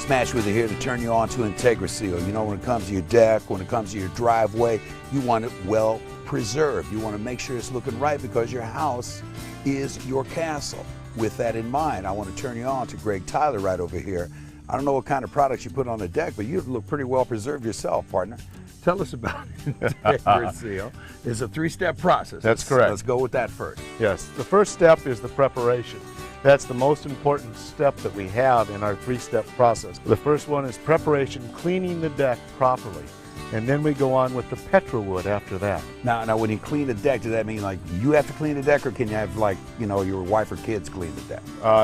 Smash with it here to turn you on to IntegraSeal. You know, when it comes to your deck, when it comes to your driveway, you want it well preserved. You want to make sure it's looking right because your house is your castle. With that in mind, I want to turn you on to Greg Tyler right over here. I don't know what kind of products you put on the deck, but you look pretty well preserved yourself, partner. Tell us about IntegraSeal. It's a three-step process. That's correct. Let's go with that first. Yes, the first step is the preparation. That's the most important step that we have in our three-step process. The first one is preparation, cleaning the deck properly. And then we go on with the Petrowood after that. Now, when you clean the deck, does that mean like you have to clean the deck, or can you have like, you know, your wife or kids clean the deck?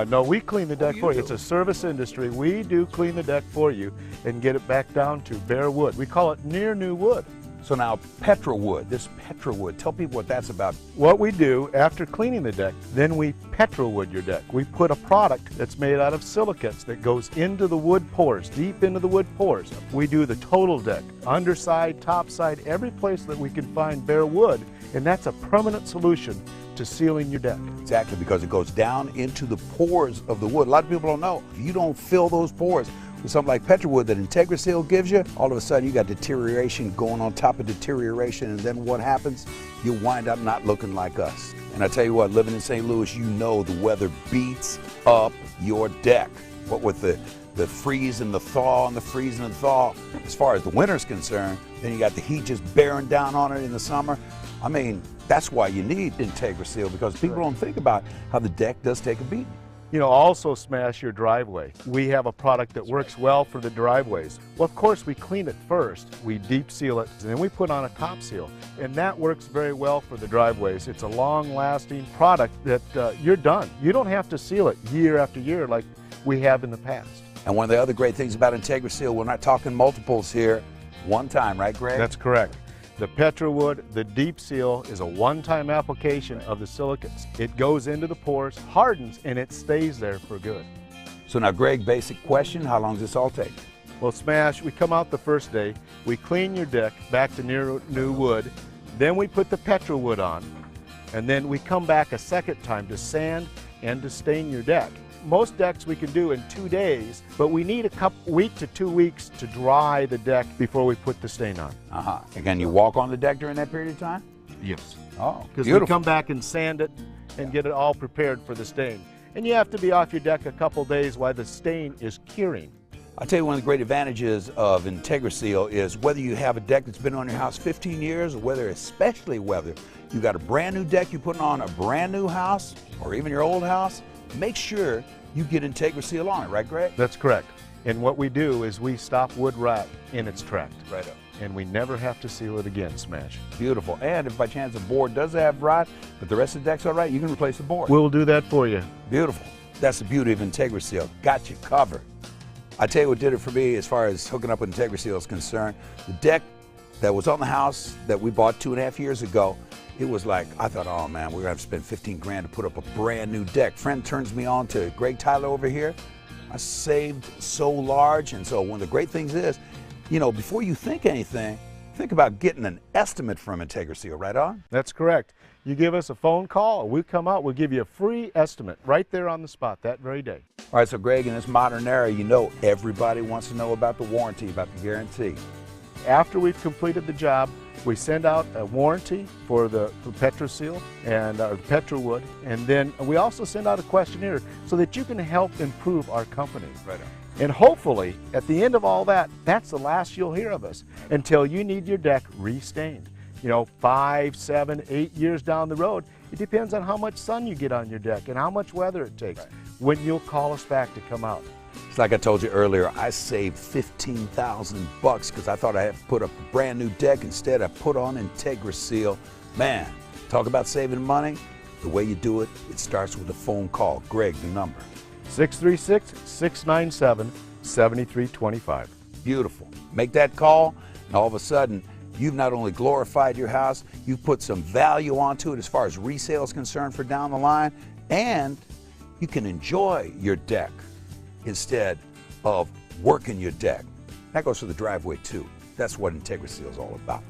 No, we clean the deck for you. Do? It's a service industry. We do clean the deck for you and get it back down to bare wood. We call it near new wood. So now Petrowood, this Petrowood, tell people what that's about. What we do after cleaning the deck, then we Petrowood your deck. We put a product that's made out of silicates that goes into the wood pores, deep into the wood pores. We do the total deck, underside, top side, every place that we can find bare wood, and that's a permanent solution to sealing your deck. Exactly, because it goes down into the pores of the wood. A lot of people don't know. If you don't fill those pores with something like Petrowood that IntegraSeal gives you, all of a sudden you got deterioration going on top of deterioration, and then what happens? You wind up not looking like us. And I tell you what, living in St. Louis, you know the weather beats up your deck. What with the freeze and the thaw and the freeze and the thaw, as far as the winter's concerned, then you got the heat just bearing down on it in the summer. I mean, that's why you need IntegraSeal, because people don't think about how the deck does take a beating. You know, also Smash your driveway. We have a product that works well for the driveways. Well, of course, we clean it first, we deep seal it, and then we put on a top seal. And that works very well for the driveways. It's a long-lasting product that you're done. You don't have to seal it year after year like we have in the past. And one of the other great things about IntegraSeal, we're not talking multiples here, one time, right, Greg? That's correct. The Petrowood, the deep seal, is a one-time application of the silicates. It goes into the pores, hardens, and it stays there for good. So now, Greg, basic question, how long does this all take? Well, Smash, we come out the first day, we clean your deck back to near new wood, then we put the Petrowood on, and then we come back a second time to sand and to stain your deck. Most decks we can do in 2 days, but we need a week to 2 weeks to dry the deck before we put the stain on. And can you walk on the deck during that period of time? Yes. Oh, because we come back and sand it and get it all prepared for the stain. And you have to be off your deck a couple days while the stain is curing. I'll tell you, one of the great advantages of IntegraSeal is whether you have a deck that's been on your house 15 years, or especially whether you got a brand new deck you're putting on a brand new house, or even your old house, make sure you get IntegraSeal on it, right, Greg? That's correct. And what we do is we stop wood rot in its tracks. Right up. And we never have to seal it again, Smash. Beautiful. And if by chance the board does have rot, but the rest of the deck's all right, you can replace the board. We'll do that for you. Beautiful. That's the beauty of IntegraSeal. Got you covered. I tell you what did it for me as far as hooking up with IntegraSeal is concerned. The deck that was on the house that we bought 2.5 years ago, it was like, I thought, oh man, we're gonna have to spend 15 grand to put up a brand new deck. Friend turns me on to Greg Tyler over here. I saved so large, and so one of the great things is, you know, before you think anything, think about getting an estimate from IntegraSeal, right on? That's correct. You give us a phone call, we come out, we'll give you a free estimate right there on the spot that very day. All right, so Greg, in this modern era, you know everybody wants to know about the warranty, about the guarantee. After we've completed the job, we send out a warranty for the PetroSeal and the Petrowood, and then we also send out a questionnaire so that you can help improve our company. Right on. And hopefully, at the end of all that, that's the last you'll hear of us until you need your deck restained. You know, 5, 7, 8 years down the road, it depends on how much sun you get on your deck and how much weather it takes when you'll call us back to come out. It's like I told you earlier, I saved $15,000 because I thought I had to put up a brand new deck. Instead, I put on IntegraSeal. Man, talk about saving money. The way you do it, it starts with a phone call. Greg, the number. 636-697-7325. Beautiful. Make that call, and all of a sudden, you've not only glorified your house, you've put some value onto it as far as resale is concerned for down the line, and you can enjoy your deck instead of working your deck. That goes for the driveway too. That's what IntegraSeal is all about.